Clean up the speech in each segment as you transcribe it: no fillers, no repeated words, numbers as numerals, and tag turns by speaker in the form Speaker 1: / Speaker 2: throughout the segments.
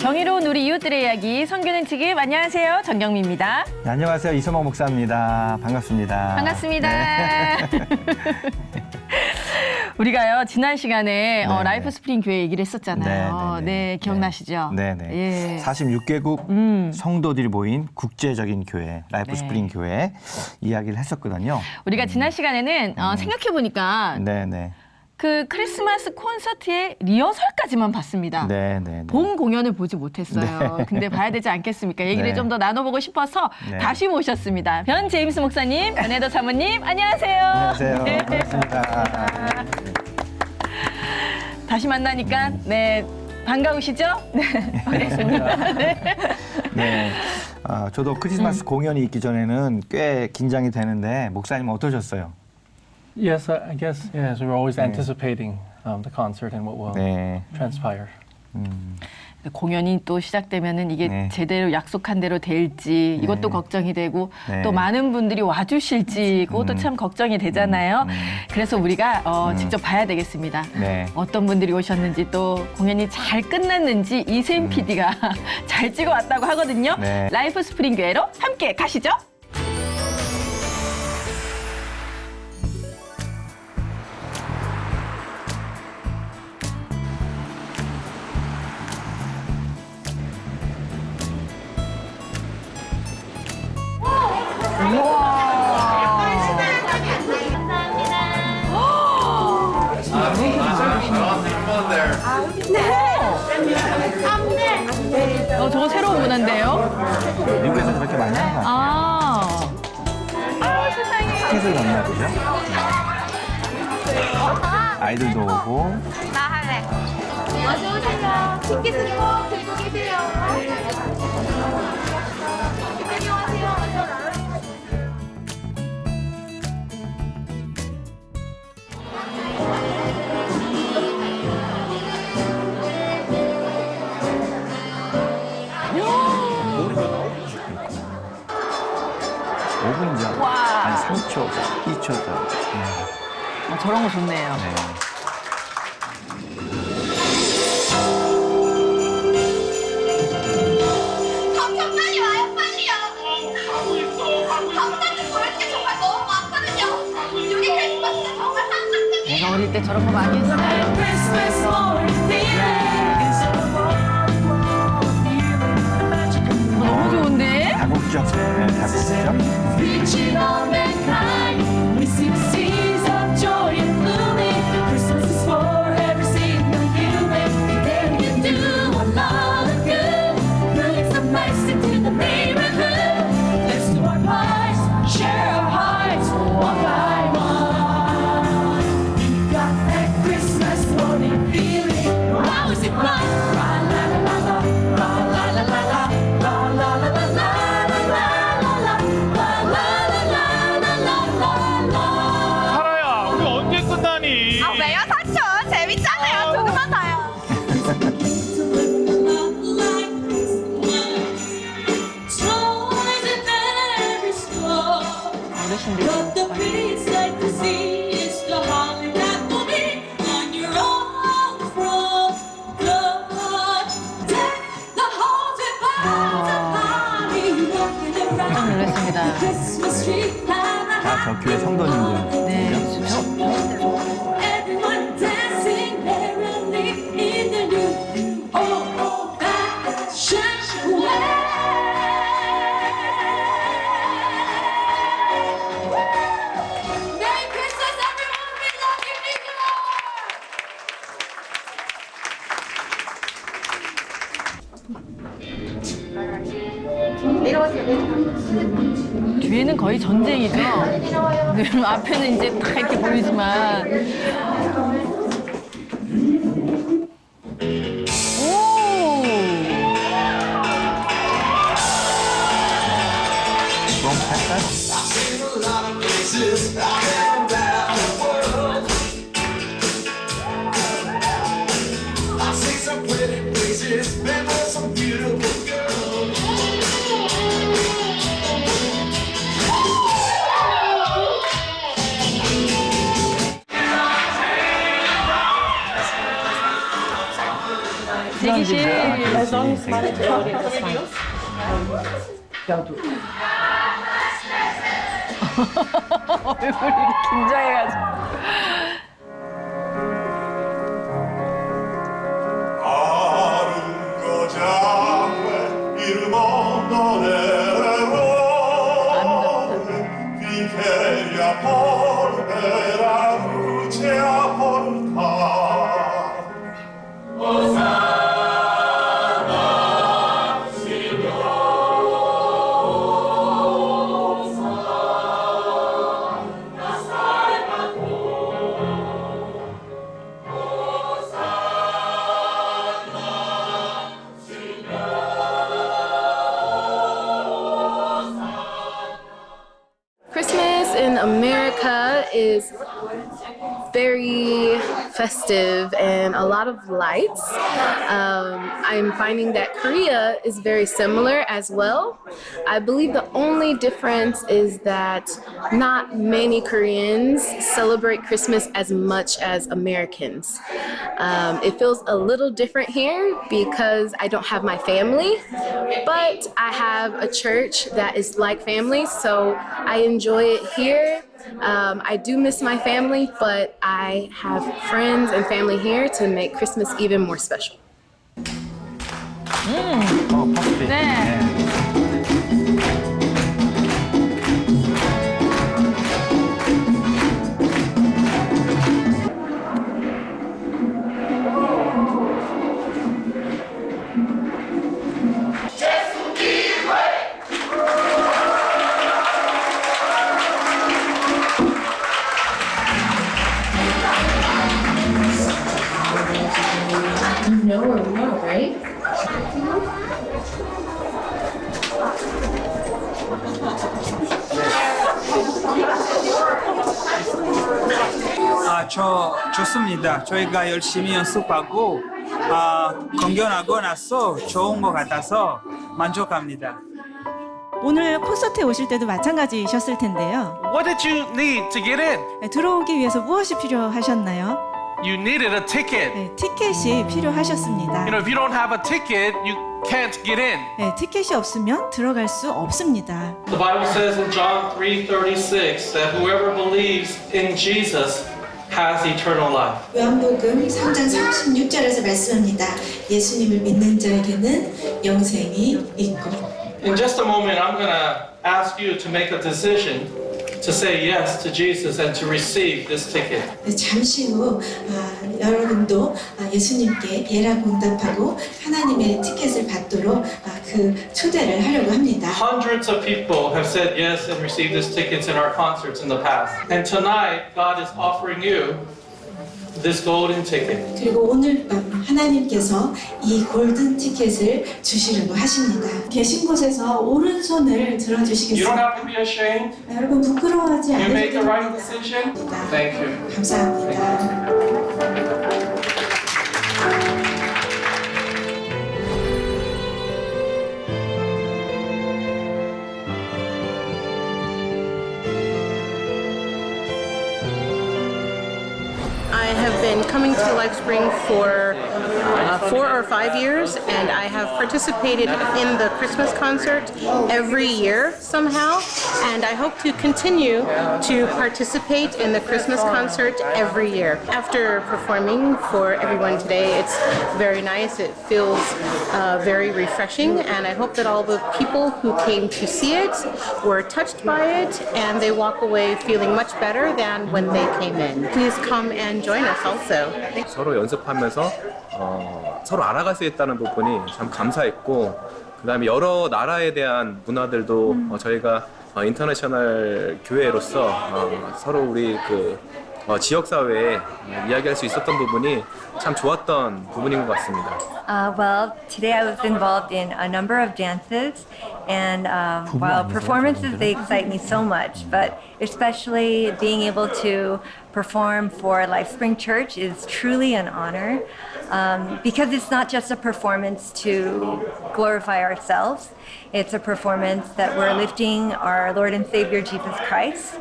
Speaker 1: 정의로운 우리 이웃들의 이야기 성교는 지금 안녕하세요. 정경미입니다.
Speaker 2: 네, 안녕하세요. 이소망 목사입니다. 반갑습니다.
Speaker 1: 반갑습니다.
Speaker 2: 네.
Speaker 1: 우리가요 지난 시간에
Speaker 2: 네.
Speaker 1: 라이프 스프링 교회 얘기를 했었잖아요. 네, 기억나시죠?
Speaker 2: 네네.
Speaker 1: 예.
Speaker 2: 46개국 성도들이 모인 국제적인 교회 라이프
Speaker 1: 네.
Speaker 2: 스프링 교회 이야기를 했었거든요.
Speaker 1: 우리가 지난 시간에는 생각해 보니까
Speaker 2: 네네.
Speaker 1: 그 크리스마스 콘서트의 리허설까지만 봤습니다.
Speaker 2: 네네.
Speaker 1: 본 공연을 보지 못했어요.
Speaker 2: 네.
Speaker 1: 근데 봐야 되지 않겠습니까? 얘기를
Speaker 2: 네.
Speaker 1: 좀 더 나눠보고 싶어서
Speaker 2: 네.
Speaker 1: 다시 모셨습니다. 변 제임스 목사님, 변혜도 사모님, 안녕하세요.
Speaker 2: 안녕하세요.
Speaker 1: 네.
Speaker 2: 반갑습니다.
Speaker 1: 다시 만나니까 네 반가우시죠? 네, 반갑습니다. 네.
Speaker 2: 네. 저도 크리스마스 공연이 있기 전에는 꽤 긴장이 되는데 목사님 어떠셨어요?
Speaker 3: Yes, I guess, yes, we were always anticipating the concert and what will
Speaker 2: 네.
Speaker 3: transpire.
Speaker 1: 공연이 또 시작되면은 이게
Speaker 2: 네.
Speaker 1: 제대로 약속한 대로 될지 이것도 걱정이 되고
Speaker 2: 네.
Speaker 1: 또 많은 분들이 와주실지 그것도 참 걱정이 되잖아요. 그래서 우리가 직접 봐야 되겠습니다.
Speaker 2: 네.
Speaker 1: 어떤 분들이 오셨는지 또 공연이 잘 끝났는지 이세임 PD가 잘 찍어왔다고 하거든요.
Speaker 2: 네.
Speaker 1: 라이프 스프링 교회로 함께 가시죠. 저거 새로운 문화인데요.
Speaker 2: 미국에서 그렇게 많이 하는 거 같아요.
Speaker 1: 세상에.
Speaker 2: 스케줄 맞나 보죠? 아이들도 오고.
Speaker 4: 나 할래. 어서 오세요. 티켓을 꼭 들고 계세요. 안녕하세요.
Speaker 2: 오 분 전,
Speaker 1: 와.
Speaker 2: 한 3초, 2초 전.
Speaker 1: 저런 거 좋네요.
Speaker 2: 네.
Speaker 4: 엄청 빨리 와요, 빨리요. 가고 있어. 감사님 볼 게 정말 너무 많거든요. 여기 크리스마스는 정말 한상적이에요.
Speaker 1: 내가 어릴 때 저런 거 많이 했어요. 너무 좋은데?
Speaker 2: 다국적. 네, 다국적.
Speaker 5: Reaching all mankind, we see the seas of joy and blooming. Christmas is for every single human. Today we can do a lot of good, bring some nice into the neighborhood. Let's do our parts, share our hearts, one by one. We got that Christmas morning feeling. How is it fun? La la la la la, la la la la, la la la la la.
Speaker 6: 살아야 우리 언제 끝나니?
Speaker 4: 아, 왜요, 사촌? 재밌잖아요. 조금만 더요.
Speaker 1: 어르신들.
Speaker 5: But the prettiest sight to see is the holly that will be on your own front lawn. Deck the halls with boughs of holly, walking
Speaker 1: 깜짝
Speaker 5: around
Speaker 1: 놀랐습니다.
Speaker 5: the Christmas tree.
Speaker 2: 저 교회 성도님들.
Speaker 1: 네.
Speaker 5: Everyone dancing merrily in the new old-fashioned way. Merry Christmas, everyone! We love you,
Speaker 1: 뒤에는 거의 전쟁이죠. 네, 앞에는 이제 다 이렇게 보이지만. 오!
Speaker 2: 그럼 할까요?
Speaker 1: 대기실. 얼굴이 긴장해가지고.
Speaker 7: Christmas in America is very festive and a lot of lights. I'm finding that Korea is very similar as well. I believe the only difference is that not many Koreans celebrate Christmas as much as Americans. It feels a little different here because I don't have my family, but I have a church that is like family, so I enjoy it here. I do miss my family, but I have friends and family here to make Christmas even more special.
Speaker 2: 파스타.
Speaker 1: 네.
Speaker 7: No or no, right?
Speaker 8: 저 좋습니다. 저희가 열심히 연습하고 건강하고 나서 좋은 것 같아서 만족합니다.
Speaker 9: 오늘 콘서트에 오실 때도 마찬가지셨을 텐데요.
Speaker 6: What did you need to get in?
Speaker 9: 들어오기 위해서 무엇이 필요하셨나요?
Speaker 6: You needed a ticket.
Speaker 9: 네, 티켓이 필요하셨습니다.
Speaker 6: You know, if you don't have a ticket, you can't get in.
Speaker 9: 네, 티켓이 없으면 들어갈 수 없습니다.
Speaker 3: The Bible says in John 3:36 that whoever believes in Jesus has eternal life.
Speaker 10: 요한복음 3장 36절에서 말씀합니다. 예수님을 믿는 자에게는 영생이 있고.
Speaker 3: In just a moment, I'm going to ask you to make a decision to say yes to Jesus and to receive this ticket.
Speaker 10: 잠시 후 여러분도 예수님께 예라고 응답하고 하나님의 티켓을 받도록 그 초대를 하려고 합니다.
Speaker 3: Hundreds of people have said yes and received these tickets in our concerts in the past. And tonight, God is offering you this golden ticket.
Speaker 10: 그리고 오늘 밤 하나님께서 이 골든 티켓을 주시려고 하십니다. 계신 곳에서 오른손을
Speaker 3: You don't
Speaker 10: 들어주시겠습니다.
Speaker 3: have to be ashamed.
Speaker 10: 여러분 부끄러워하지
Speaker 3: You
Speaker 10: 않으셔도
Speaker 3: made the right
Speaker 10: 됩니다.
Speaker 3: decision. Thank you.
Speaker 10: 감사합니다.
Speaker 7: I have been coming to LifeSpring for 4 or 5 years, and I have participated in the Christmas concert every year somehow, and I hope to continue to participate in the Christmas concert every year. After performing for everyone today, it's very nice. It feels very refreshing, and I hope that all the people who came to see it were touched by it, and they walk away feeling much better than when they came in. Please come and join us also.
Speaker 11: 서로 연습하면서 서로 알아갈 수 있다는 부분이 참 감사했고, 그다음에 여러 나라에 대한 문화들도 저희가 인터내셔널 교회로서 서로 우리 그 지역 사회에 이야기할 수 있었던 부분이 참 좋았던 부분인 것 같습니다.
Speaker 12: Well, today I was involved in a number of dances, and while performances, they excite me so much, but especially being able to perform for LifeSpring Church is truly an honor, because it's not just a performance to glorify ourselves. It's a performance that we're lifting our Lord and Savior Jesus Christ,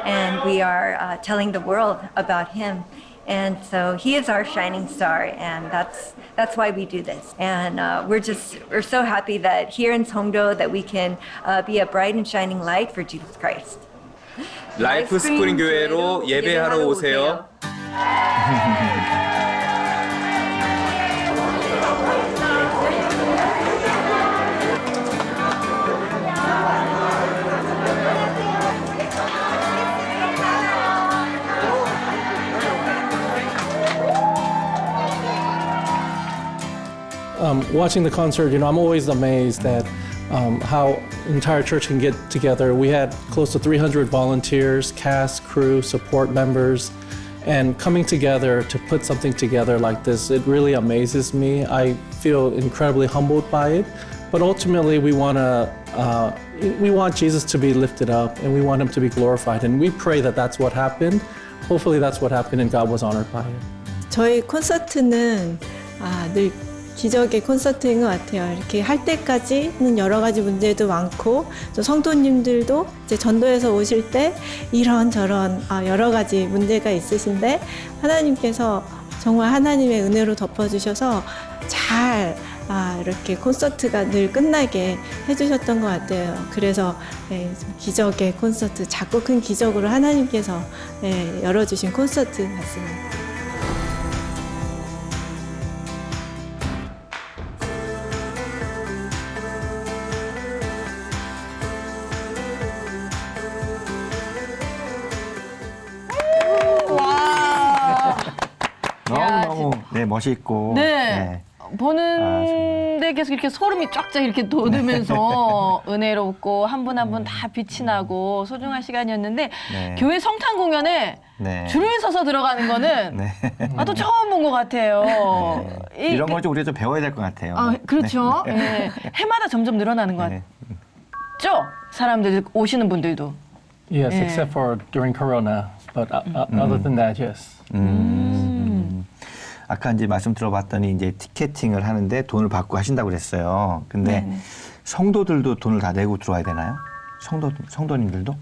Speaker 12: and we are telling the world about Him. And so he is our shining star, and that's why we do this. And we're so happy that here in Songdo that we can be a bright and shining light for Jesus Christ.
Speaker 11: 라이프 스프링 교회로 예배하러 오세요.
Speaker 13: Watching the concert, I'm always amazed at how entire church can get together. We had close to 300 volunteers, cast, crew, support members, and coming together to put something together like this, it really amazes me. I feel incredibly humbled by it, but ultimately we want Jesus to be lifted up and we want him to be glorified, and we pray that that's what happened. Hopefully that's what happened and God was honored by it.
Speaker 9: 저희 콘서트는 늘 기적의 콘서트인 것 같아요. 이렇게 할 때까지는 여러 가지 문제도 많고 또 성도님들도 이제 전도에서 오실 때 이런저런 여러 가지 문제가 있으신데 하나님께서 정말 하나님의 은혜로 덮어주셔서 잘 이렇게 콘서트가 늘 끝나게 해주셨던 것 같아요. 그래서 기적의 콘서트, 작고 큰 기적으로 하나님께서 열어주신 콘서트 같습니다.
Speaker 2: 너무 멋있고.
Speaker 1: 네. 보는 데 계속 이렇게 소름이 쫙쫙 이렇게 돋으면서 은혜롭고 한 분 한 분 다 빛이 나고 소중한 시간이었는데 교회 성탄 공연에 줄을 서서 들어가는 거는 또 처음 본 것 같아요.
Speaker 2: 이런 걸 좀 우리가 좀 배워야 될 것 같아요.
Speaker 1: 그렇죠. 해마다 점점 늘어나는 것 같죠? 사람들 오시는 분들도.
Speaker 13: Yes, except for during Corona, but other than that, yes.
Speaker 2: 아까 이제 말씀 들어봤더니 이제 티켓팅을 하는데 돈을 받고 하신다고 그랬어요. 근데 성도들도 돈을 다 내고 들어와야 되나요? 성도님들도?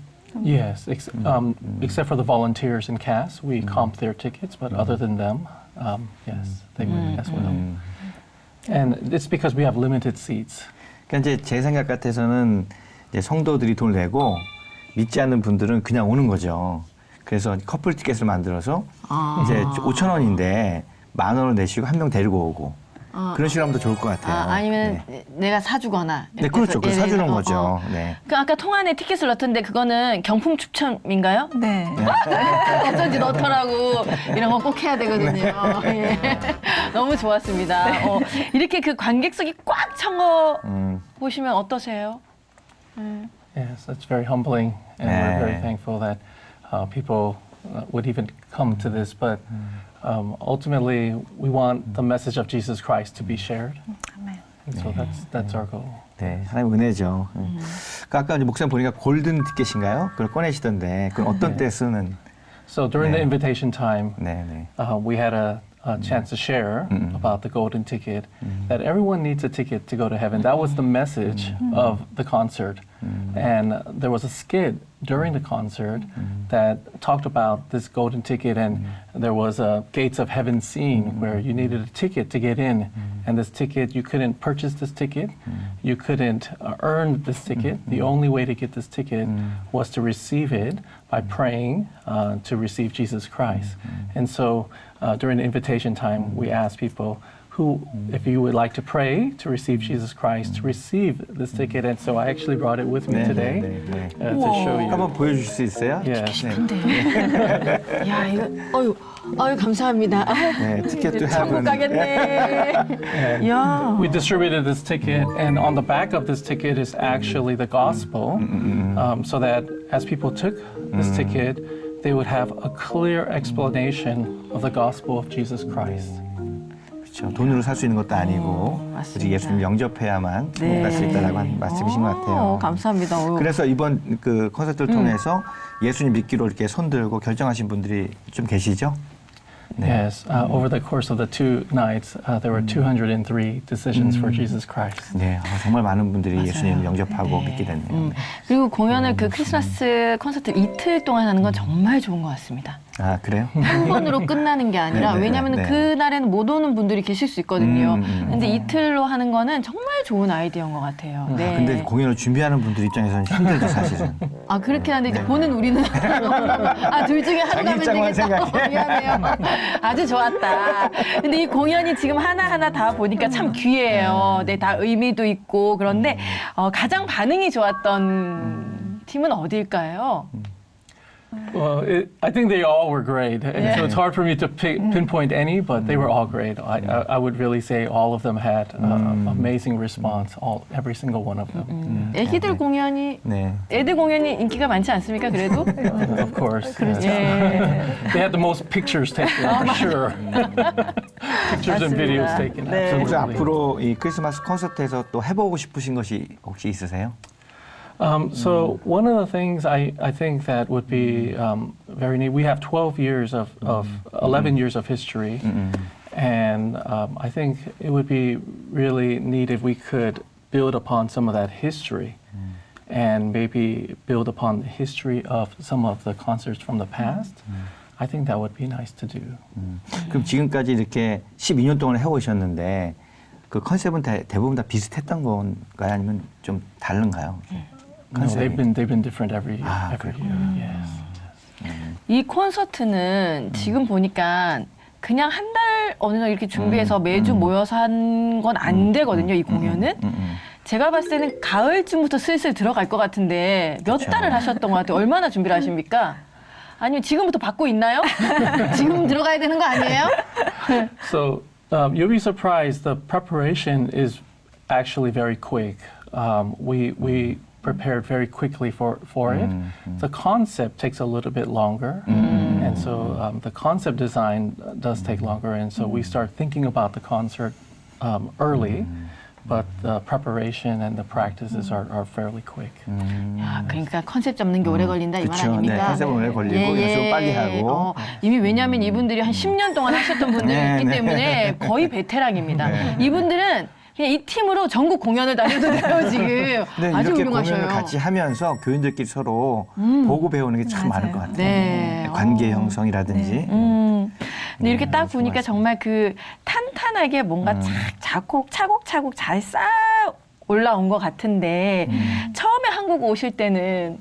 Speaker 13: Yes, except for the volunteers and cast, we comp their tickets, but other than them, yes, they would as well. And it's because we have limited seats.
Speaker 2: 그러니까 이제 제 생각 같아서는 이제 성도들이 돈을 내고 믿지 않는 분들은 그냥 오는 거죠. 그래서 커플 티켓을 만들어서 이제 5,000원인데 10,000원을 내시고 한 명 데리고 오고 그런 식으로 하면 더 좋을 것 같아요.
Speaker 1: 아니면 내가 사주거나.
Speaker 2: 네, 그렇죠. 그 사주는 거죠. 네.
Speaker 1: 그 아까 통안에 티켓을 넣던데 그거는 경품 추첨인가요?
Speaker 9: 네.
Speaker 1: 어쩐지 넣더라고. 이런 거 꼭 해야 되거든요. 너무 좋았습니다. 이렇게 그 관객석이 꽉 찬 거 보시면 어떠세요?
Speaker 13: Yes, it's very humbling, and we're very thankful that people would even come to this. But ultimately, we want the message of Jesus Christ to be shared.
Speaker 9: Amen.
Speaker 13: And so that's our goal.
Speaker 2: 네, 하나님 은혜죠. 그 아까 이제 목사님 보니까 골든 티켓인가요? 그걸 꺼내시던데 그건 어떤 때 쓰는?
Speaker 13: So during the invitation time, we had a chance to share about the golden ticket, that everyone needs a ticket to go to heaven. That was the message of the concert. And there was a skit during the concert that talked about this golden ticket, and there was a gates of heaven scene where you needed a ticket to get in. And this ticket, you couldn't purchase this ticket, you couldn't earn this ticket. The only way to get this ticket was to receive it by praying to receive Jesus Christ. And so during the invitation time, we asked people who, if you would like to pray to receive Jesus Christ, to receive this ticket. And so I actually brought it with me today to show you.
Speaker 2: 한번 보여주실 수 있어요?
Speaker 13: Yes.
Speaker 1: 야, 이거, 어유 감사합니다.
Speaker 2: 네, 티켓도
Speaker 1: 천국 가겠네. 야.
Speaker 13: We distributed this ticket, and on the back of this ticket is actually the gospel, so that as people took this ticket, they would have a clear explanation of the gospel of Jesus Christ.
Speaker 2: 그렇죠. 돈으로 살 수 있는 것도 아니고 오직 예수님 영접해야만 천국 갈 수 있다라고 한 말씀이신 것 같아요.
Speaker 1: 감사합니다.
Speaker 2: 그래서 이번 그 콘서트를 통해서 예수님 믿기로 이렇게 손들고 결정하신 분들이 좀 계시죠?
Speaker 13: Yes, over the course of the 2 nights, there were 203 decisions for Jesus Christ.
Speaker 2: 네, 정말 많은 분들이 예수님 영접하고 믿게 됐네요.
Speaker 1: 그리고 공연을 그 크리스마스 콘서트 이틀 동안 하는 건 정말 좋은 것 같습니다.
Speaker 2: 아, 그래요?
Speaker 1: 한 번으로 끝나는 게 아니라
Speaker 2: 네네,
Speaker 1: 왜냐하면
Speaker 2: 네.
Speaker 1: 그날에는 못 오는 분들이 계실 수 있거든요. 근데 이틀로 하는 거는 정말 좋은 아이디어인 것 같아요. 네.
Speaker 2: 아, 근데 공연을 준비하는 분들 입장에서는 힘들죠, 사실은.
Speaker 1: 아 그렇긴 한데 이제 보는 우리는 둘 중에 하루 가면
Speaker 2: 입장만
Speaker 1: 되겠다.
Speaker 2: 생각해.
Speaker 1: 미안해요. 아주 좋았다. 근데 이 공연이 지금 하나하나 다 보니까 참 귀해요. 네, 다 의미도 있고 그런데 가장 반응이 좋았던 팀은 어딜까요?
Speaker 13: Well, I think they all were great. And so it's hard for me to pinpoint any, but they were all great. I would really say all of them had amazing response, every single one of them.
Speaker 1: 애기들 공연이 애들 공연이 인기가 많지 않습니까? 그래도?
Speaker 13: Of course.
Speaker 1: 그렇죠.
Speaker 13: They had the most pictures taken, for sure. Pictures and videos taken.
Speaker 1: 네.
Speaker 2: 혹시
Speaker 13: Absolutely.
Speaker 2: 앞으로 이 크리스마스 콘서트에서 또 해보고 싶으신 것이 혹시 있으세요?
Speaker 13: So one of the things I think that would be very neat, we have 12 years of 11 years of history, and I think it would be really neat if we could build upon some of that history and maybe build upon the history of some of the concerts from the past. I think that would be nice to do.
Speaker 2: 그럼 지금까지 이렇게 12년 동안 해오셨는데 그 컨셉은 대부분 다 비슷했던 건가요? 아니면 좀 다른가요?
Speaker 13: No, they've been different every year. Yes.
Speaker 1: 이 콘서트는 지금 보니까 그냥 한 달 어느 정도 이렇게 준비해서 매주 모여서 한 건 안 되거든요. 이 공연은. 제가 봤을 때는 가을쯤부터 슬슬 들어갈 것 같은데 몇 달을 하셨던 것 같아요. 얼마나 준비를 하십니까? 아니면 지금부터 받고 있나요? 지금 들어가야 되는 거 아니에요?
Speaker 13: So you'll be surprised. The preparation is actually very quick. We prepared very quickly for it. The concept takes a little bit longer, and so the concept design does take longer, and so we start thinking about the concert early. But the preparation and the practices are fairly quick.
Speaker 1: 야, 그러니까 컨셉 잡는 게 오래 걸린다 이 말
Speaker 2: 그쵸.
Speaker 1: 아닙니까?
Speaker 2: 네, 컨셉은 오래 걸리고 연습을 빨리 하고.
Speaker 1: 이미 왜냐하면 이분들이 한 10년 동안 하셨던 분들이 있기 때문에 거의 베테랑입니다. 이분들은 그냥 이 팀으로 전국 공연을 다녀도 돼요 지금.
Speaker 2: 네,
Speaker 1: 아주
Speaker 2: 이렇게
Speaker 1: 훌륭하셔요.
Speaker 2: 공연을 같이 하면서 교인들끼리 서로 보고 배우는 게 참 많을 것 같아요.
Speaker 1: 네.
Speaker 2: 관계 형성이라든지.
Speaker 1: 근데 이렇게 딱 보니까 정말 그 탄탄하게 뭔가 차곡차곡 잘 쌓아 올라온 것 같은데 처음에 한국 오실 때는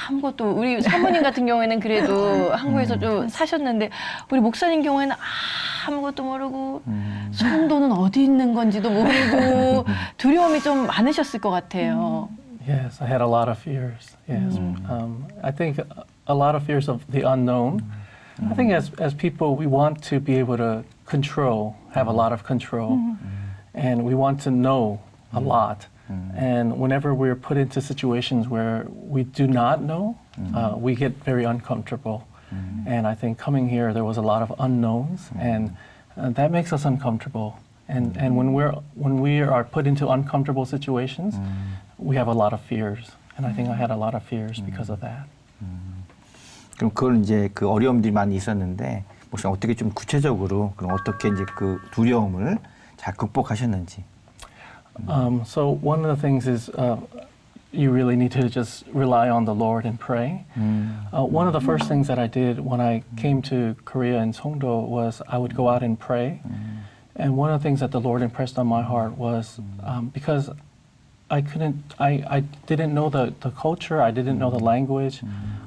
Speaker 1: 아무것도 우리 사모님 같은 경우에는 그래도 한국에서 좀 사셨는데 우리 목사님 경우에는 아무것도 모르고 성도는 어디 있는 건지도 모르고 두려움이 좀 많으셨을 것 같아요.
Speaker 13: Yes, I had a lot of fears. Yes, I think a lot of fears of the unknown. I think as people, we want to be able to have a lot of control, and we want to know a lot. And whenever we're put into situations where we do not know, we get very uncomfortable. And I think coming here, there was a lot of unknowns, and that makes us uncomfortable. And when we are put into uncomfortable situations, we have a lot of fears. And I think I had a lot of fears because of that.
Speaker 2: 그럼 그걸 이제 그 어려움들이 많이 있었는데 혹시 어떻게 좀 구체적으로 그럼 어떻게 이제 그 두려움을 잘 극복하셨는지.
Speaker 13: So one of the things is you really need to just rely on the Lord and pray. One of the first things that I did when I came to Korea in Songdo was I would go out and pray. And one of the things that the Lord impressed on my heart was because I didn't know the culture, I didn't know the language.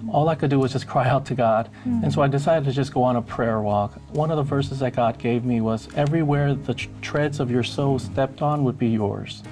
Speaker 13: All I could do was just cry out to God. And so I decided to just go on a prayer walk. One of the verses that God gave me was, everywhere the treads of your soul stepped on would be yours.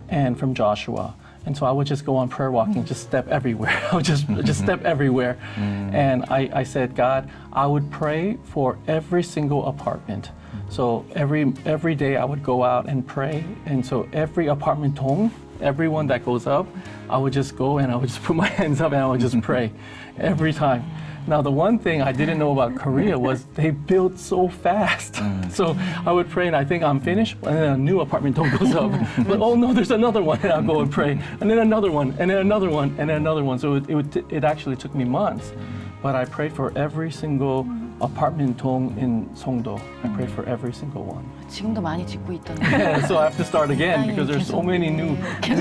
Speaker 13: And from Joshua. And so I would just go on prayer walking, just step everywhere. I would just step everywhere. And I said, God, I would pray for every single apartment. So every day I would go out and pray, and so every apartment tong, everyone that goes up, I would just go and I would just put my hands up and I would just pray every time. Now the one thing I didn't know about Korea was they built so fast. So I would pray and I think I'm finished, and then a new apartment tong goes up. But oh no, there's another one, and I'll go and pray, and then another one, and then another one, and then another one. So it actually took me months, but I prayed for every single apartment tong in Songdo. I prayed for every single one.
Speaker 1: 지금도 많이 짓고 있던데.
Speaker 13: Yeah, so I have to start again because there's so many new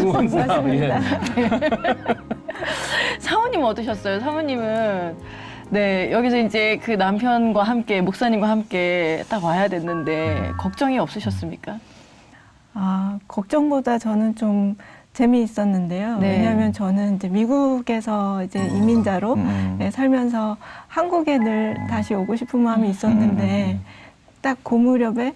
Speaker 13: ones now. Yeah.
Speaker 1: 사모님 어떠셨어요? 사모님은 네, 여기서 이제 그 남편과 함께 목사님과 함께 딱 와야 됐는데 걱정이 없으셨습니까?
Speaker 9: 아, 걱정보다 저는 좀 재미있었는데요.
Speaker 1: 네.
Speaker 9: 왜냐하면 저는 이제 미국에서 이제 이민자로 네, 살면서 한국에 늘 다시 오고 싶은 마음이 있었는데 딱 그 무렵에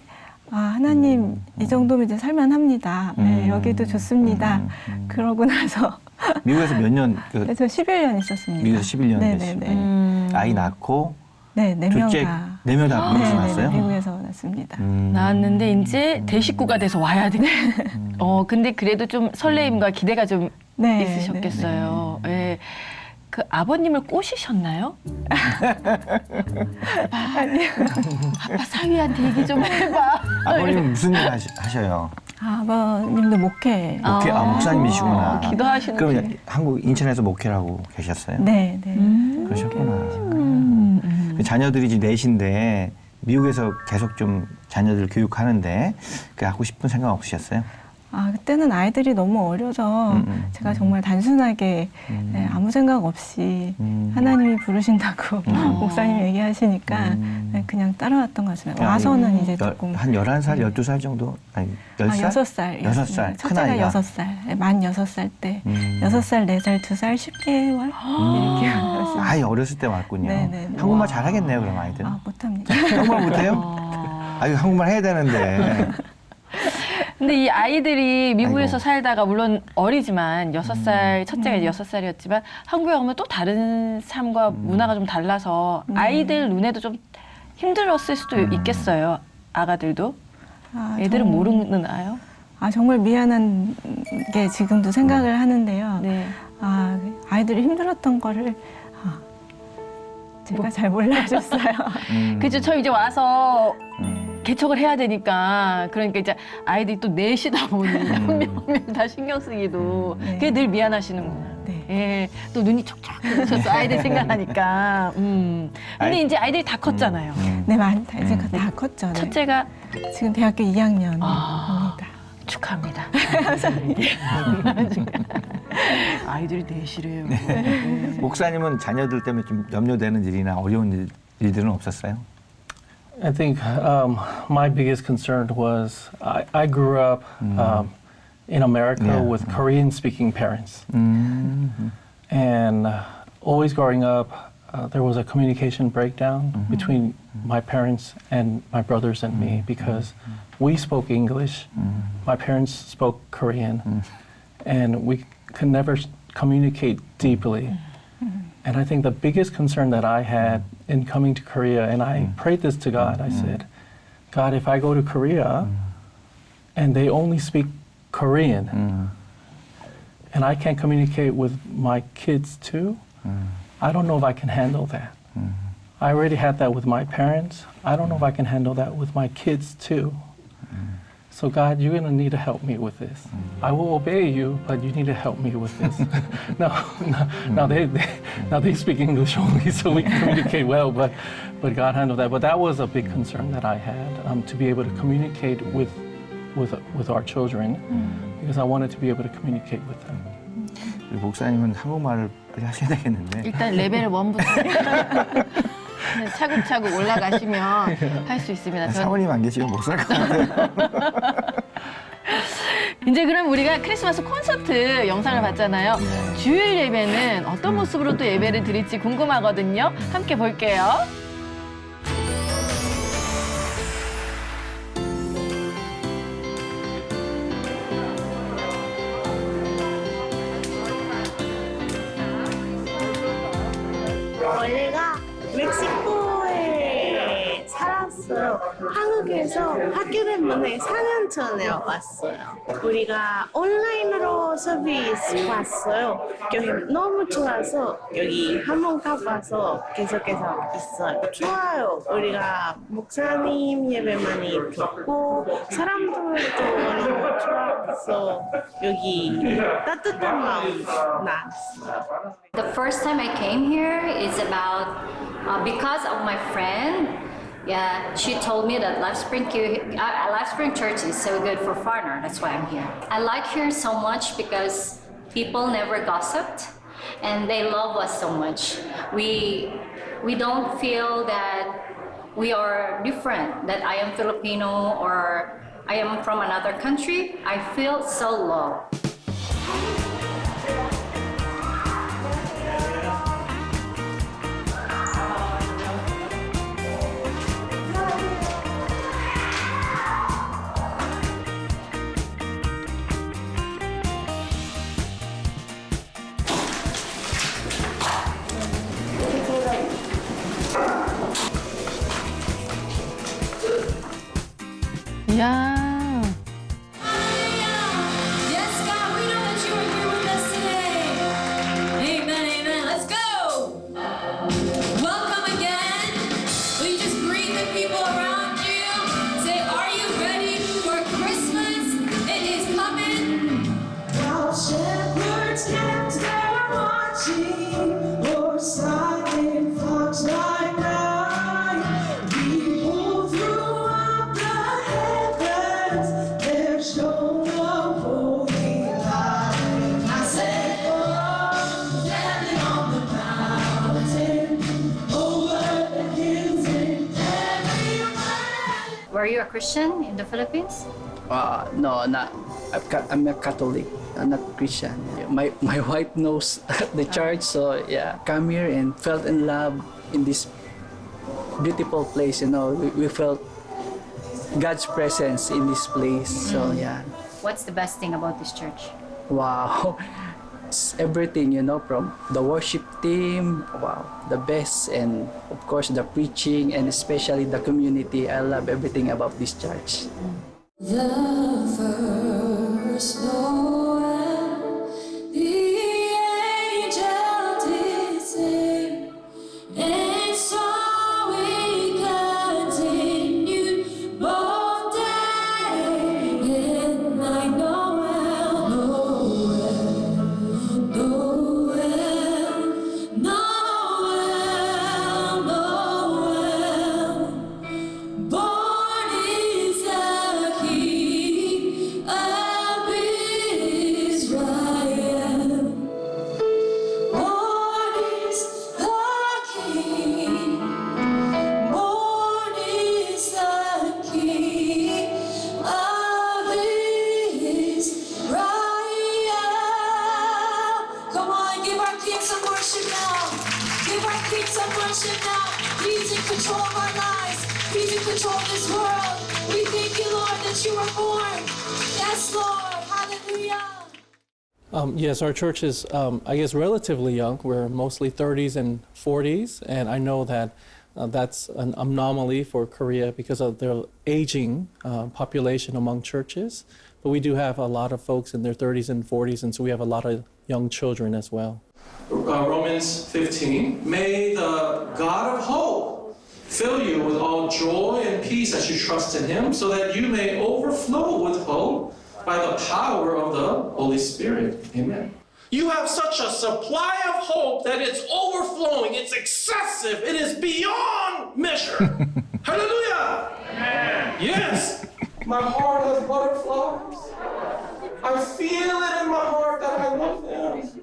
Speaker 9: 아, 하나님 이 정도면 이제 살만합니다. 네, 여기도 좋습니다. 그러고 나서
Speaker 2: 미국에서 몇 년?
Speaker 9: 네, 저 11년 있었습니다.
Speaker 2: 미국에서 11년
Speaker 9: 네네네.
Speaker 2: 계시고 아이 낳고
Speaker 9: 네, 네 명
Speaker 2: 둘째
Speaker 9: 다.
Speaker 2: 네 명 다 미국에서 났어요?
Speaker 9: 미국에서 났습니다.
Speaker 1: 나왔는데 이제 대식구가 돼서 와야 돼. 근데 그래도 좀 설레임과 기대가 좀
Speaker 9: 네,
Speaker 1: 있으셨겠어요. 예. 그 아버님을 꼬시셨나요? 아빠 사위한테 얘기 좀 해봐.
Speaker 2: 아버님 무슨 일 하셔요?
Speaker 9: 아, 아버님도 목회.
Speaker 2: 목사님이시구나.
Speaker 1: 기도하시는
Speaker 2: 그럼
Speaker 1: 분이.
Speaker 2: 한국 인천에서 목회를 하고 계셨어요?
Speaker 9: 네, 네.
Speaker 2: 그러셨구나. 그 자녀들이 이제 넷인데 미국에서 계속 좀 자녀들 교육하는데 그 하고 싶은 생각 없으셨어요?
Speaker 9: 아, 그때는 아이들이 너무 어려서 제가 정말 단순하게 네, 아무 생각 없이 하나님이 부르신다고 목사님이 얘기하시니까 네, 그냥 따라왔던 것 같습니다. 와서는 이제 조금
Speaker 2: 한 11살, 12살 정도? 아니, 10살?
Speaker 9: 6살.
Speaker 2: 6살.
Speaker 9: 첫째가 6살. 만 6살 때. 6살, 4살, 2살, 10개월 이렇게 왔습니다.
Speaker 2: 아이 어렸을 때 왔군요.
Speaker 9: 네네.
Speaker 2: 한국말 잘하겠네요, 그럼 아이들.
Speaker 9: 아, 못합니다.
Speaker 2: 한국말 못해요? 아유, 한국말 해야 되는데.
Speaker 1: 근데 이 아이들이 미국에서
Speaker 2: 아이고.
Speaker 1: 살다가 물론 어리지만 6살, 첫째가 6살이었지만 한국에 오면 또 다른 삶과 문화가 좀 달라서 아이들 눈에도 좀 힘들었을 수도 있겠어요. 아가들도.
Speaker 9: 아,
Speaker 1: 애들은 모르나요?
Speaker 9: 아, 정말 미안한 게 지금도 생각을 하는데요.
Speaker 1: 네.
Speaker 9: 아, 아이들이 힘들었던 거를 제가 잘 몰라줬어요.
Speaker 1: 그죠. 저 이제 와서 개척을 해야 되니까 그러니까 이제 아이들이 또 넷이다 보니 한 명 한 명 다 신경 쓰기도 그게 늘 미안하시는구나.
Speaker 9: 네.
Speaker 1: 예, 또 눈이 촉촉 뜨셨어 아이들 생각하니까. 근데 이제 아이들이 다 컸잖아요.
Speaker 9: 네, 많이 다 이제 다 컸죠. 네.
Speaker 1: 첫째가
Speaker 9: 지금 대학교 2학년입니다.
Speaker 1: 축하합니다. 아이들이 넷이래요.
Speaker 2: 목사님은 자녀들 때문에 좀 염려되는 일이나 어려운 일들은 없었어요?
Speaker 13: I think my biggest concern was I grew up in America with Korean-speaking parents, and always growing up, there was a communication breakdown between my parents and my brothers and me because we spoke English, my parents spoke Korean, and we could never communicate deeply. And I think the biggest concern that I had in coming to Korea, and I prayed this to God, I said, God, if I go to Korea and they only speak Korean, and I can't communicate with my kids too, I don't know if I can handle that. I already had that with my parents. I don't know if I can handle that with my kids too. So God, you're gonna need to help me with this. I will obey you, but you need to help me with this. now they speak English only, so we can communicate well. But God handled that. But that was a big concern that I had to be able to communicate with our children, because I wanted to be able to communicate with them.
Speaker 2: 목사님은 한국말을 하셔야 되겠는데.
Speaker 1: 일단 레벨 1부터 차곡차곡 올라가시면 할 수 있습니다.
Speaker 2: 사모님 안 계시면 못 살 것 같아요.
Speaker 1: 이제 그럼 우리가 크리스마스 콘서트 영상을 봤잖아요. 주일 예배는 어떤 모습으로 또 예배를 드릴지 궁금하거든요. 함께 볼게요.
Speaker 14: 원래가 멕시코에 살았어요. 한국에서 학교 때문에 4년 전에 왔어요. 우리가 온라인으로 서비스 봤어요. 여기 너무 좋아서 여기 한번 가봐서 계속해서 있어요. 좋아요. 우리가 목사님 예배 많이 듣고 사람들도 너무 좋아서 여기 따뜻한 마음 났어요.
Speaker 15: The first time I came here is about because of my friend. Yeah, she told me that Life Spring Church is so good for foreigner. That's why I'm here. I like here so much because people never gossiped, and they love us so much. We we don't feel that we are different, that I am Filipino or I am from another country. I feel so loved.
Speaker 1: 이야.
Speaker 5: Yes, God, we know that you are here with us today. Amen, amen. Let's go. Welcome again. Will you just greet the people around you? Say, are you ready for Christmas? It is coming.
Speaker 16: While shepherds kept their watching, or silent flocks like night, behold, throughout the heavens there shone a holy light. I said, oh, standing on the mountain, over the hills and everywhere.
Speaker 15: Were you a Christian in the Philippines?
Speaker 17: No, not. I'm a Catholic. I'm not Christian. My wife knows the church, so yeah, come here and felt in love in this beautiful place. You know, we felt God's presence in this place. So yeah.
Speaker 15: What's the best thing about this church?
Speaker 17: Wow, it's everything, you know, from the worship team. Wow, the best, and of course the preaching, and especially the community. I love everything about this church.
Speaker 5: The first Noel, the angel did sing, and so we continued both day and night. Noel, Noel, Noel, Noel, Noel. Born is the King of Israel. Born is the King. Born is the King of Israel. Come on, give our King some worship now. Give our King some worship now. He's in control of our lives. He's in control of this world. We thank you, Lord, that you were born. Yes, Lord. Hallelujah.
Speaker 13: Yes, our church is, I guess, relatively young. We're mostly 30s and 40s, and I know that that's an anomaly for Korea because of their aging population among churches. But we do have a lot of folks in their 30s and 40s, and so we have a lot of young children as well.
Speaker 3: Romans 15. May the God of hope fill you with all joy and peace as you trust in Him, so that you may overflow with hope by the power of the Holy Spirit. Amen.
Speaker 18: You have such a supply of hope that it's overflowing, it's excessive, it is beyond measure. Hallelujah! Yes, my heart has butterflies. I feel it in my heart that I love Him.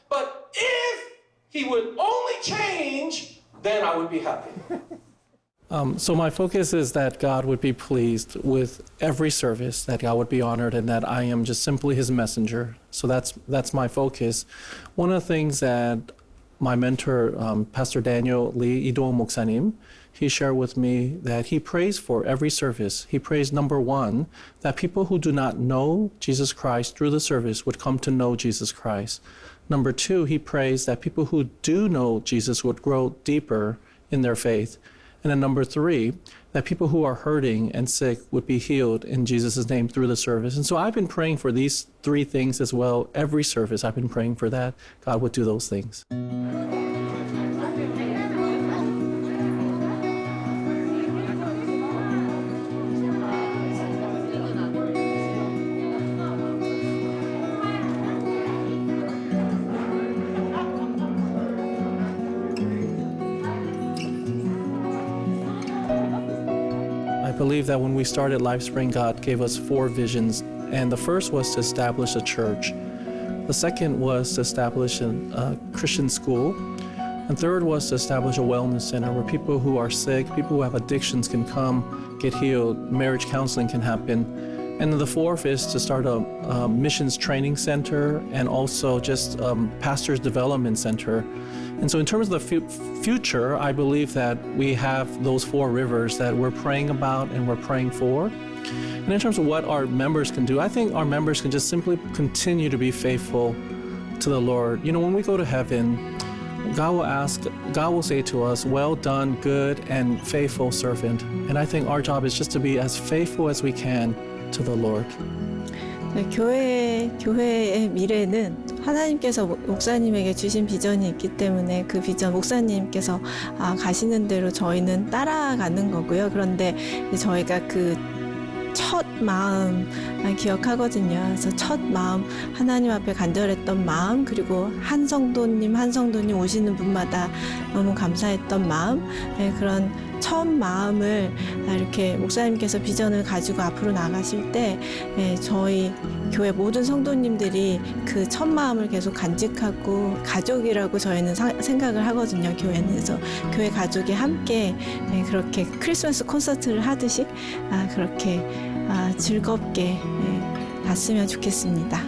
Speaker 18: But if He would only change, then I would be happy.
Speaker 13: So my focus is that God would be pleased with every service, that God would be honored, and that I am just simply His messenger. So that's my focus. One of the things that my mentor, Pastor Daniel Lee Idong Moksanim, he shared with me that he prays for every service. He prays, number one, that people who do not know Jesus Christ through the service would come to know Jesus Christ. Number two, he prays that people who do know Jesus would grow deeper in their faith. And then number three, that people who are hurting and sick would be healed in Jesus' name through the service. And so I've been praying for these three things as well. Every service, I've been praying for that. God would do those things. I believe that when we started LifeSpring, God gave us 4 visions, and the first was to establish a church. The second was to establish a Christian school.
Speaker 19: And third was to establish a wellness center where people who are sick, people who have addictions can come, get healed, marriage counseling can happen. And then the fourth is to start a missions training center and also just pastors development center. And so in terms of the future, I believe that we have those four rivers that we're praying about and we're praying for. And in terms of what our members can do, I think our members can just simply continue to be faithful to the Lord. You know, when we go to heaven, God will say to us, well done, good and faithful servant. And I think our job is just to be as faithful as we can to the Lord.
Speaker 9: 네, 교회의 미래는 하나님께서 목사님에게 주신 비전이 있기 때문에 그 비전 목사님께서 가시는 대로 저희는 따라가는 거고요. 그런데 저희가 그 첫 마음 기억하거든요. 그래서 첫 마음 하나님 앞에 간절했던 마음 그리고 한 성도님 오시는 분마다 너무 감사했던 마음 그런 첫 마음을 이렇게 목사님께서 비전을 가지고 앞으로 나가실 때 저희 교회 모든 성도님들이 그 첫 마음을 계속 간직하고 가족이라고 저희는 생각을 하거든요. 교회는. 그래서 교회 가족이 함께 그렇게 크리스마스 콘서트를 하듯이 그렇게 즐겁게 봤으면 좋겠습니다.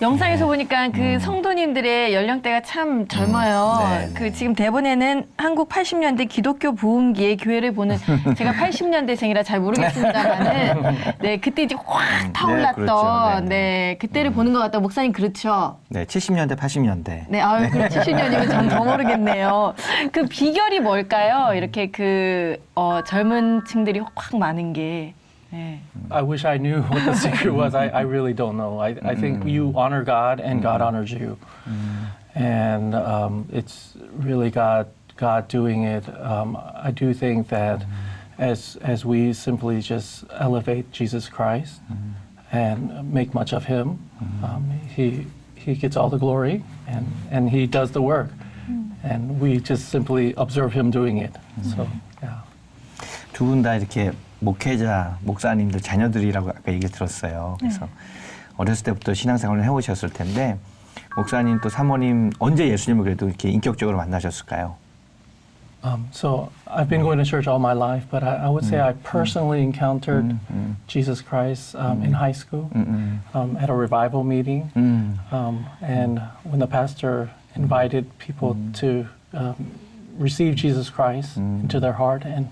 Speaker 1: 영상에서 보니까 그 성도님들의 연령대가 참 젊어요. 그 지금 대본에는 한국 80년대 기독교 부흥기의 교회를 보는 제가 80년대생이라 잘 모르겠습니다만은 네 그때 이제 확 타올랐던
Speaker 2: 그렇죠.
Speaker 1: 네 그때를 보는 것 같다. 목사님 그렇죠?
Speaker 2: 네, 70년대, 80년대.
Speaker 1: 네, 아유 그래 70년이면 전 더 모르겠네요. 그 비결이 뭘까요? 이렇게 그 젊은 층들이 확 많은 게.
Speaker 13: I wish I knew what the secret was. I really don't know. I think you honor God and God honors you. And it's really God doing it. I do think that as we simply just elevate Jesus Christ and make much of Him, He gets all the glory and He does the work. And we just simply observe Him doing it. So, yeah.
Speaker 2: 두 분 다 이렇게 목회자, 목사님들 자녀들이라고 아까 얘기 들었어요. 그래서 어렸을 때부터 신앙생활을 해오셨을 텐데 목사님 또 사모님 언제 예수님을 그래도 이렇게 인격적으로 만나셨을까요?
Speaker 13: So I've been going to church all my life, but I would say I personally encountered Jesus Christ in high school at a revival meeting. And when the pastor invited people to receive Jesus Christ into their heart, and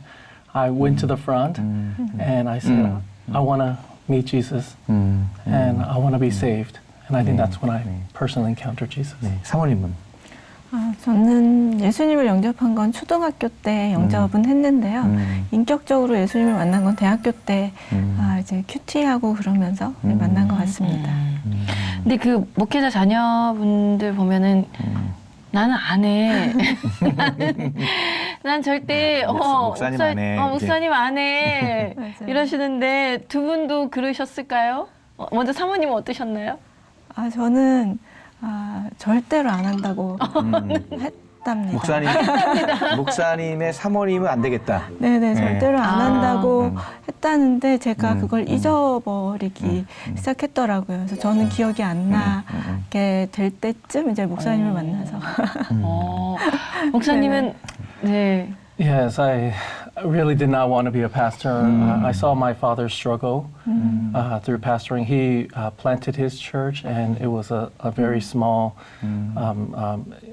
Speaker 13: I went to the front and I said, I want to meet Jesus and I want to be saved. And I think that's when I personally encountered Jesus.
Speaker 2: 사모님은?
Speaker 9: 저는 예수님을 영접한 건 초등학교 때 영접은 했는데요. 인격적으로 예수님을 만난 건 대학교 때 이제 큐티하고 그러면서 만난 것 같습니다.
Speaker 1: 근데 그 목회자 자녀분들 보면은 나는 안 해. 난 절대
Speaker 2: 목사님 안 해.
Speaker 1: 목사님 안 해. 이러시는데 두 분도 그러셨을까요? 먼저 사모님은 어떠셨나요?
Speaker 9: 저는 절대로 안 한다고 했답니다.
Speaker 2: 목사님의 사모님은 안 되겠다.
Speaker 9: 네네, 절대로 안 한다고 했다는데 제가 그걸 잊어버리기 시작했더라고요. 그래서 저는 기억이 안 나게 될 때쯤 이제 목사님을 만나서.
Speaker 1: 목사님은 네.
Speaker 13: Yes, I really did not want to be a pastor. I saw my father struggle through pastoring. He planted his church, and it was a very small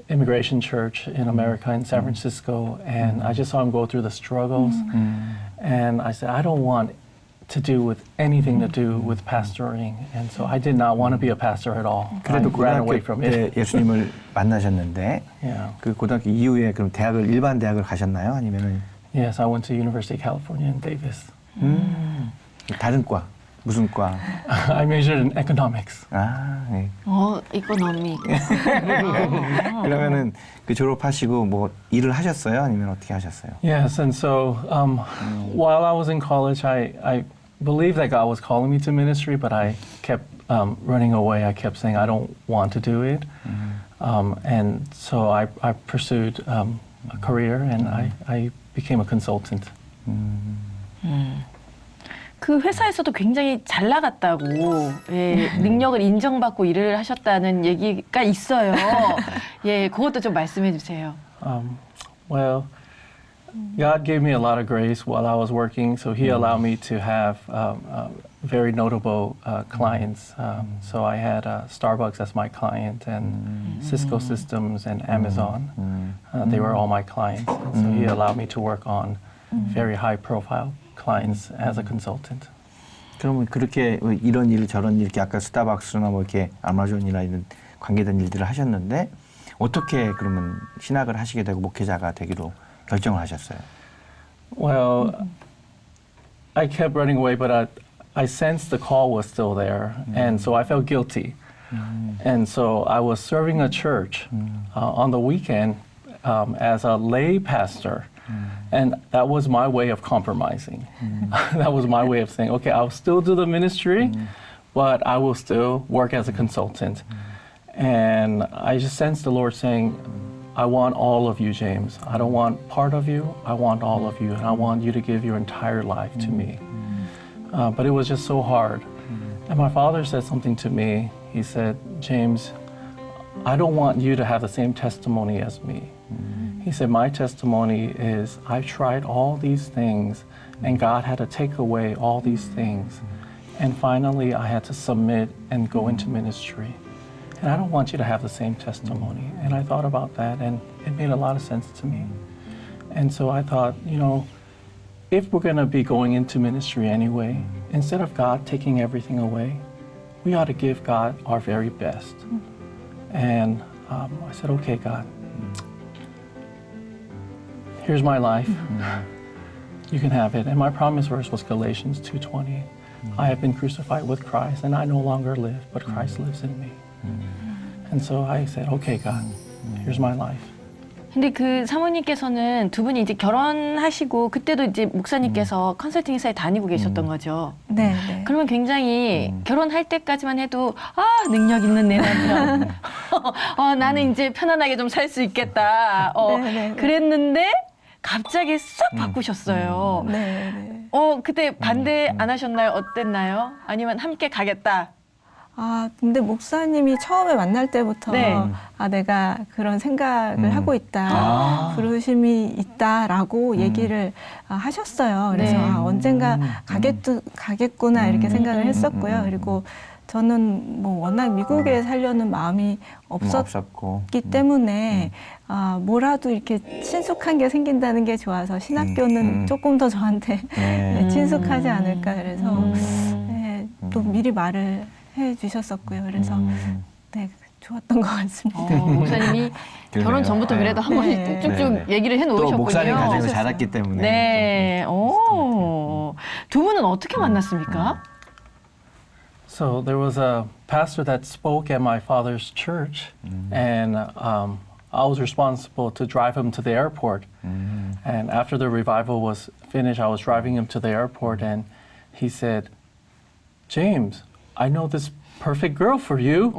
Speaker 13: immigration church in America, in San Francisco. And I just saw him go through the struggles. And I said, I don't want to do with anything to do with pastoring. And so I did not want to be a pastor at all.
Speaker 2: 그래도
Speaker 13: I ran away from it.
Speaker 2: 예수님을 만나셨는데 그 고등학교 이후에 그럼 대학을 일반 대학을 가셨나요? 아니면은?
Speaker 13: Yes, I went to University of California in Davis.
Speaker 2: 다른 과 무슨 과?
Speaker 13: I majored in economics.
Speaker 2: 네.
Speaker 1: 이코노미.
Speaker 2: 그러면은 그 졸업하시고 뭐 일을 하셨어요? 아니면 어떻게 하셨어요?
Speaker 13: Yes, and so while I was in college, I believed that God was calling me to ministry, but I kept running away. I kept saying I don't want to do it. And so I pursued a career and I became a consultant.
Speaker 1: 그 회사에서도 굉장히 잘 나갔다고 예, 능력을 인정받고 일을 하셨다는 얘기가 있어요. 예, 그것도 좀 말씀해 주세요.
Speaker 13: Well, God gave me a lot of grace while I was working, so He allowed me to have very notable clients. So I had Starbucks as my client, and Cisco Systems and Amazon. They were all my clients. And so He allowed me to work on very high-profile clients as a consultant.
Speaker 2: 그러면 그렇게 이런 일 저런 일 이렇게 아까 스타벅스나 뭐 이렇게 아마존이나 이런 관계된 일들을 하셨는데 어떻게 그러면 신학을 하시게 되고 목회자가 되기로 결정을 하셨어요?
Speaker 13: Well, I kept running away, but I sensed the call was still there, and so I felt guilty. And so I was serving a church on the weekend as a lay pastor. And that was my way of compromising. That was my way of saying, okay, I'll still do the ministry, but I will still work as a consultant. And I just sensed the Lord saying, I want all of you, James. I don't want part of you. I want all of you. And I want you to give your entire life to me. But it was just so hard. And my father said something to me. He said, James, I don't want you to have the same testimony as me. He said, my testimony is I've tried all these things and God had to take away all these things. And finally, I had to submit and go into ministry. And I don't want you to have the same testimony. And I thought about that and it made a lot of sense to me. And so I thought, you know, if we're going to be going into ministry anyway, instead of God taking everything away, we ought to give God our very best. And I said, okay, God, here's my life. You can have it. And my promise verse was Galatians 2:20. I have been crucified with Christ, and I no longer live, but Christ lives in me. And so I said, okay, God, here's my life.
Speaker 1: 근데 그 사모님께서는 두 분이 이제 결혼하시고 그때도 이제 목사님께서 컨설팅 회사에 다니고 계셨던 거죠.
Speaker 9: 네, 네.
Speaker 1: 그러면 굉장히 결혼할 때까지만 해도 아 능력 있는 내 남편. 나는 이제 편안하게 좀 살 수 있겠다.
Speaker 9: 네, 네.
Speaker 1: 그랬는데 갑자기 싹 바꾸셨어요.
Speaker 9: 네, 네.
Speaker 1: 그때 반대 안 하셨나요? 어땠나요? 아니면 함께 가겠다.
Speaker 9: 근데 목사님이 처음에 만날 때부터
Speaker 1: 네.
Speaker 9: 내가 그런 생각을 하고 있다, 부르심이 있다라고 얘기를 하셨어요. 그래서
Speaker 1: 네.
Speaker 9: 언젠가 가겠구나 이렇게 생각을 했었고요. 그리고 저는 뭐 워낙 미국에 살려는 마음이 없었기 때문에 뭐라도 이렇게 친숙한 게 생긴다는 게 좋아서 신학교는 조금 더 저한테 친숙하지 않을까 그래서 또 미리 말을 해주셨었고요. 그래서 네 좋았던 것 같습니다.
Speaker 1: 목사님이 결혼 전부터 그래도 한 번씩 쭉쭉 얘기를 해놓으셨군요.
Speaker 2: 또 목사님 가정을 자랐기 때문에.
Speaker 1: 네. 두 분은 어떻게 만났습니까?
Speaker 13: So there was a pastor that spoke at my father's church, and I was responsible to drive him to the airport. And after the revival was finished, I was driving him to the airport, and he said, James, I know this perfect girl for you.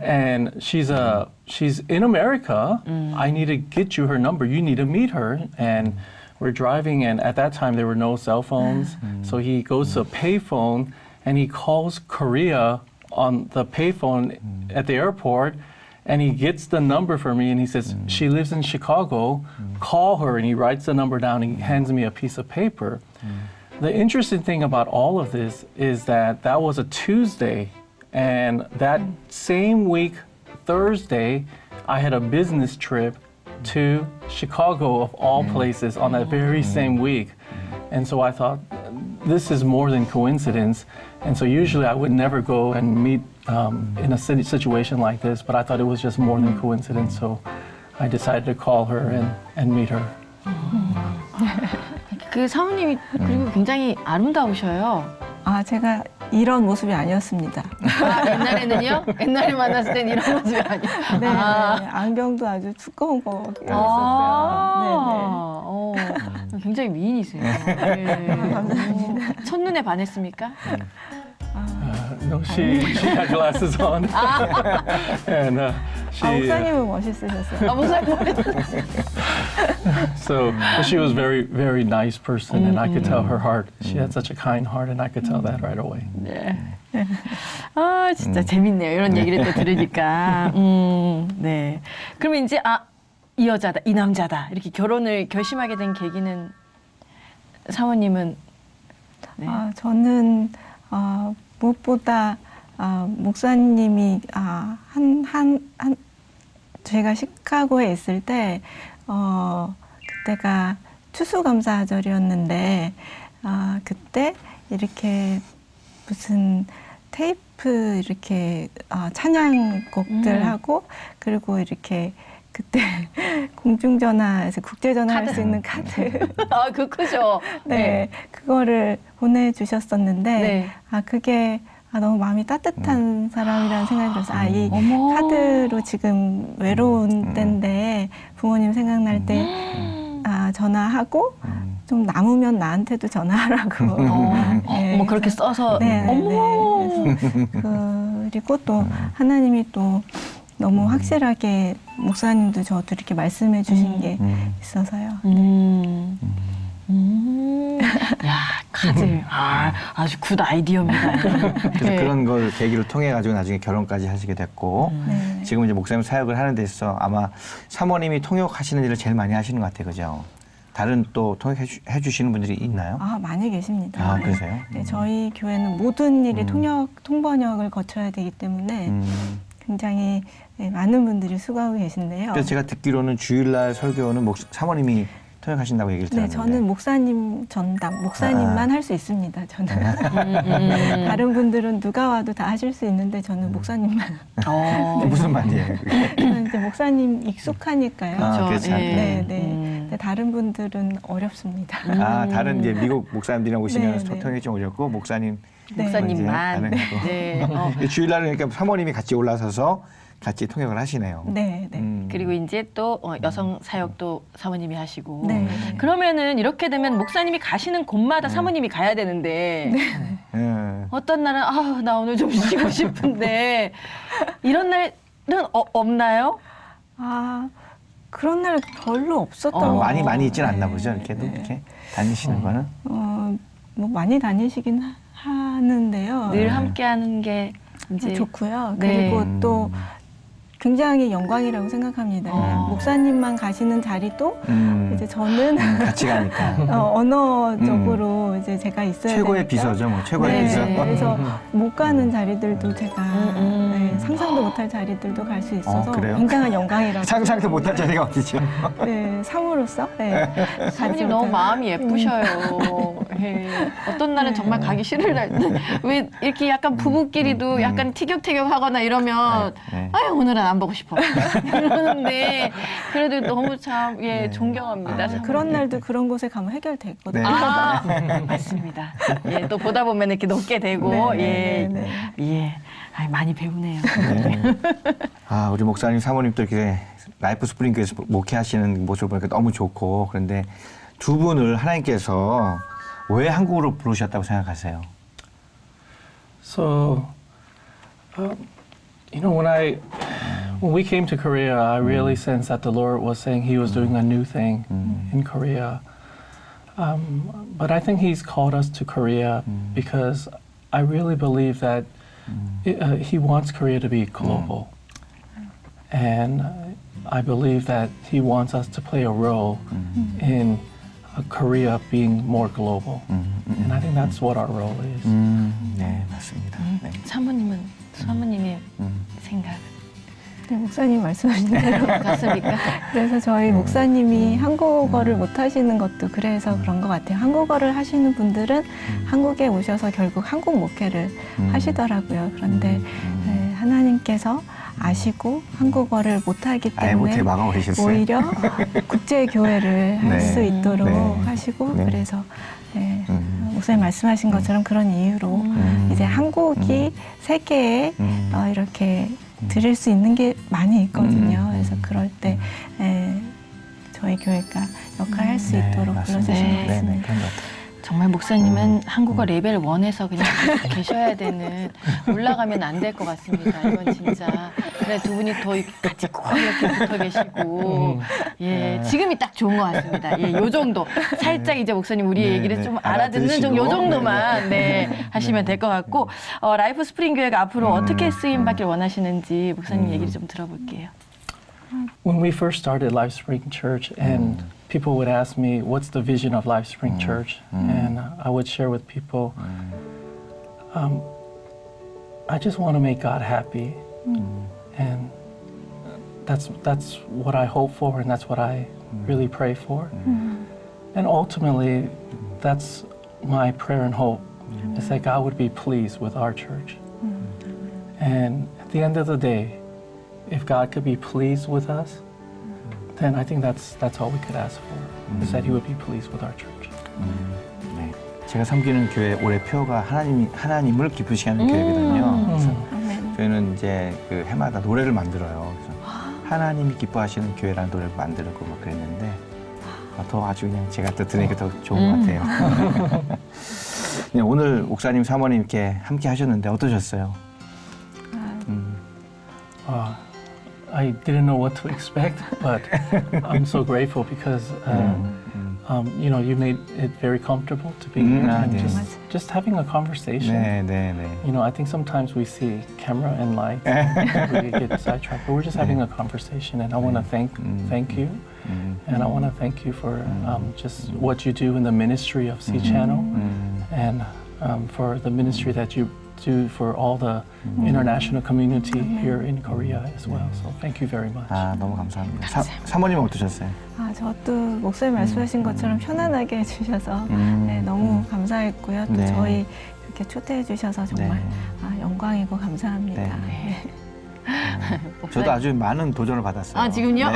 Speaker 13: And she's in America. I need to get you her number. You need to meet her. And we're driving, and at that time there were no cell phones. So he goes to a payphone, and he calls Korea on the payphone at the airport, and he gets the number for me, and he says, she lives in Chicago, call her, and he writes the number down, and he hands me a piece of paper. The interesting thing about all of this is that that was a Tuesday, and that same week, Thursday, I had a business trip to Chicago, of all places, on that very same week. And so I thought, this is more than coincidence. And so usually I would never go and meet in a situation like this, but I thought it was just more than coincidence. So I decided to call her and meet her.
Speaker 1: 그 사모님이 그리고 굉장히 아름다우셔요.
Speaker 9: 제가 이런 모습이 아니었습니다.
Speaker 1: 옛날에는요? 옛날에 만났을 땐 이런 모습이 아니에요.
Speaker 9: 네, 안경도 아주 두꺼운 거 꼈었어요.
Speaker 1: 굉장히 미인이세요. 네.
Speaker 9: 감사합니다.
Speaker 1: 첫눈에 반했습니까?
Speaker 13: No, she had glasses on. And
Speaker 9: 목사님은 멋있으셨어요.
Speaker 1: 목사님
Speaker 13: so she was very nice person, and I could tell her heart. She had such a kind heart, and I could tell that right away.
Speaker 1: 네. 아 진짜 재밌네요. 이런 얘기를 또 들으니까. 네. 그러면 이제 이 여자다, 이 남자다 이렇게 결혼을 결심하게 된 계기는 사모님은? 네.
Speaker 9: 저는 무엇보다 목사님이 제가 시카고에 있을 때 그때가 추수감사절이었는데 그때 이렇게 무슨 테이프 이렇게 찬양곡들 하고 그리고 이렇게 그때 공중전화에서 국제전화 할 수 있는 카드.
Speaker 1: 그거 크죠.
Speaker 9: 네, 그거를 보내주셨었는데,
Speaker 1: 네.
Speaker 9: 그게 너무 마음이 따뜻한 사람이라는 생각이 들었어요. 이
Speaker 1: 어머.
Speaker 9: 카드로 지금 외로운 때인데 부모님 생각날 때 전화하고 좀 남으면 나한테도 전화하라고.
Speaker 1: 네. 어머 그렇게 써서.
Speaker 9: 네,
Speaker 1: 어머.
Speaker 9: 네. 그리고 또 하나님이 또 너무 확실하게 목사님도 저도 이렇게 말씀해 주신 게 있어서요.
Speaker 1: 야, 카드. 아주 굿 아이디어입니다.
Speaker 2: 그래서
Speaker 1: 네.
Speaker 2: 그런 걸 계기로 통해 가지고 나중에 결혼까지 하시게 됐고
Speaker 9: 네.
Speaker 2: 지금 이제 목사님 사역을 하는 데 있어서 아마 사모님이 통역하시는 일을 제일 많이 하시는 것 같아요, 그죠? 다른 또 통역해 주시는 분들이 있나요?
Speaker 9: 많이 계십니다.
Speaker 2: 그러세요?
Speaker 9: 네, 저희 교회는 모든 일이 통번역을 거쳐야 되기 때문에 굉장히 많은 분들이 수고하고 계신데요.
Speaker 2: 그래서 제가 듣기로는 주일날 설교는 사모님이 통역하신다고 얘기를
Speaker 9: 네,
Speaker 2: 들었는데.
Speaker 9: 저는 목사님 전담, 목사님만 할 수 있습니다. 저는 다른 분들은 누가 와도 다 하실 수 있는데 저는 목사님만.
Speaker 2: 무슨 말이에요?
Speaker 9: 저는 이제 목사님 익숙하니까요.
Speaker 2: 그렇죠.
Speaker 9: 네, 근데 다른 분들은 어렵습니다.
Speaker 2: 다른 이제 미국 목사님들이랑 오시면 소통이 좀 어렵고
Speaker 1: 목사님만.
Speaker 2: 네. 주일날은 그러니까 사모님이 같이 올라서서 같이 통역을 하시네요.
Speaker 9: 네.
Speaker 1: 그리고 이제 또 여성 사역도 사모님이 하시고.
Speaker 9: 네.
Speaker 1: 그러면은 이렇게 되면 목사님이 가시는 곳마다 사모님이 가야 되는데 어떤 날은 나 오늘 좀 쉬고 싶은데 이런 날은 없나요?
Speaker 9: 그런 날 별로 없었던 것 같아요.
Speaker 2: 많이 있진 않나 보죠. 이렇게 다니시는 거는?
Speaker 9: 뭐 많이 다니시긴 하는데요.
Speaker 1: 늘 함께하는 게 이제
Speaker 9: 좋고요.
Speaker 1: 네.
Speaker 9: 그리고 또 굉장히 영광이라고 생각합니다. 목사님만 가시는 자리도 이제 저는
Speaker 2: 같이 가니까
Speaker 9: 언어적으로 이제 제가 있어야
Speaker 2: 최고의
Speaker 9: 되니까.
Speaker 2: 비서죠, 뭐 최고의 비서.
Speaker 9: 그래서 못 가는 자리들도 제가 상상도 못할 자리들도 갈 수 있어서 굉장한 영광이라고.
Speaker 2: 상상도 못할 자리가 어디죠?
Speaker 9: 네, 사모로서.
Speaker 1: 사모님 너무 마음이 예쁘셔요. 어떤 날은 정말 가기 싫을 날. 왜 이렇게 약간 부부끼리도 약간 티격태격하거나 이러면 오늘은 안 보고 싶어. 이러는데 그래도 너무 참 존경합니다.
Speaker 9: 그런 날도 그런 곳에 가면 해결됐거든요.
Speaker 1: 맞습니다. 또 보다 보면 이렇게 높게 되고 많이 배우네요.
Speaker 2: 우리 목사님 사모님도 이렇게 라이프 스프링교에서 목회하시는 모습을 보니까 너무 좋고 그런데 두 분을 하나님께서 왜 한국으로 부르셨다고 생각하세요?
Speaker 13: So, when we came to Korea, I really sensed that the Lord was saying He was doing a new thing in Korea. But I think He's called us to Korea because I really believe that He wants Korea to be global. And I believe that He wants us to play a role in Korea being more global. And I think that's what our role is.
Speaker 2: 네, 맞습니다. 네.
Speaker 1: 사모님의 생각.
Speaker 9: 네, 목사님 말씀하신 대로
Speaker 1: 같습니까?
Speaker 9: 그래서 저희 목사님이 한국어를 못 하시는 것도 그래서 그런 것 같아요. 한국어를 하시는 분들은 한국에 오셔서 결국 한국 목회를 하시더라고요. 그런데 하나님께서 아시고 한국어를 못하기 때문에 오히려 국제교회를 할 수 있도록 하시고 그래서 목사님 말씀하신 것처럼 그런 이유로 이제 한국이 세계에 이렇게 드릴 수 있는 게 많이 있거든요. 그래서 그럴 때 저희 교회가 역할을 할 수 있도록 불러주신 것 같습니다.
Speaker 1: 정말 목사님은 한국어 레벨 1에서 그냥 계속 계셔야 되는, 올라가면 안 될 것 같습니다. 이건 진짜. 그래, 두 분이 더 같이 꼭 이렇게 붙어 계시고, 예, 지금이 딱 좋은 것 같습니다. 예, 요 정도. 살짝 이제 목사님 우리
Speaker 2: 네,
Speaker 1: 얘기를
Speaker 2: 네.
Speaker 1: 좀 알아듣는 요 정도만 네, 하시면 될 것 같고, 라이프 스프링 교회가 앞으로 어떻게 쓰임 받길 원하시는지 목사님 얘기를 좀 들어볼게요.
Speaker 13: When we first started Life Spring Church, and people would ask me, what's the vision of Life Spring Church? And I would share with people, I just want to make God happy. And that's what I hope for, and that's what I really pray for. And ultimately, that's my prayer and hope, is that God would be pleased with our church. And at the end of the day, if God could be pleased with us, then I think that's all we could ask for, is that He would be pleased with our church.
Speaker 2: 네. 제가 섬기는 교회 올해 표가 하나님을 기쁘시게 하는 교회거든요. 그래서 저희는 이제 그 해마다 노래를 만들어요. 그래서 하나님이 기뻐하시는 교회라는 노래를 만들고 막 그랬는데 더 아주 그냥 제가 또 들으니까 더 좋은 것 같아요. 네, 오늘 목사님, 사모님 이렇게 함께 하셨는데 어떠셨어요?
Speaker 13: I didn't know what to expect, but I'm so grateful because you know, you made it very comfortable to be here and just having a conversation. You know, I think sometimes we see camera and lights, we get sidetracked, but we're just having a conversation, and I want to thank you, and I want to thank you for just what you do in the ministry of C Channel, and for the ministry that you do for all the international community here in Korea as well. So thank you very much.
Speaker 2: 너무 감사합니다. 사모님은 어떠셨어요?
Speaker 9: 저도 목사님 말씀하신 것처럼 편안하게 해주셔서 네, 너무 감사했고요. 또 저희 이렇게 초대해 주셔서 정말 영광이고 감사합니다.
Speaker 2: 저도 아주 많은 도전을 받았어요.
Speaker 1: 지금요?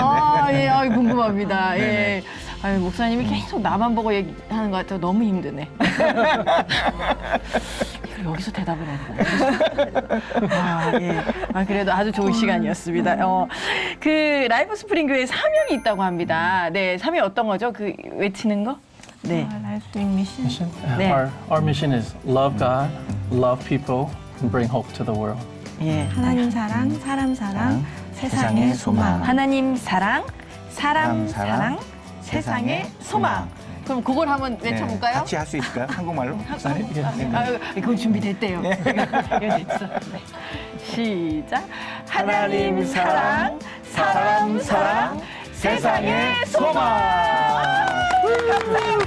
Speaker 1: 예, 궁금합니다. 예. 목사님이 계속 나만 보고 얘기하는 것 같아요. 너무 힘드네. 이걸 여기서 대답을 해야 되나? 그래도 아주 좋은 시간이었습니다. 그 라이프 스프링 교회에 사명이 있다고 합니다. 네, 사명이 어떤 거죠? 그 외치는 거? 네.
Speaker 9: 라이프 스프링 미션.
Speaker 1: 네.
Speaker 13: Our mission is love God, love people, and bring hope to the world.
Speaker 1: 예.
Speaker 9: 하나님 사랑, 사람 사랑, 세상의 소망.
Speaker 1: 하나님 사랑, 사람 사랑, 세상의 소망. 그럼 그걸 한번 외쳐볼까요?
Speaker 2: 같이 할 수 있을까요? 한국말로?
Speaker 1: 그건 준비됐대요. 됐어. 시작. 하나님 사랑, 사람 사랑, 세상의 소망. 감사합니다.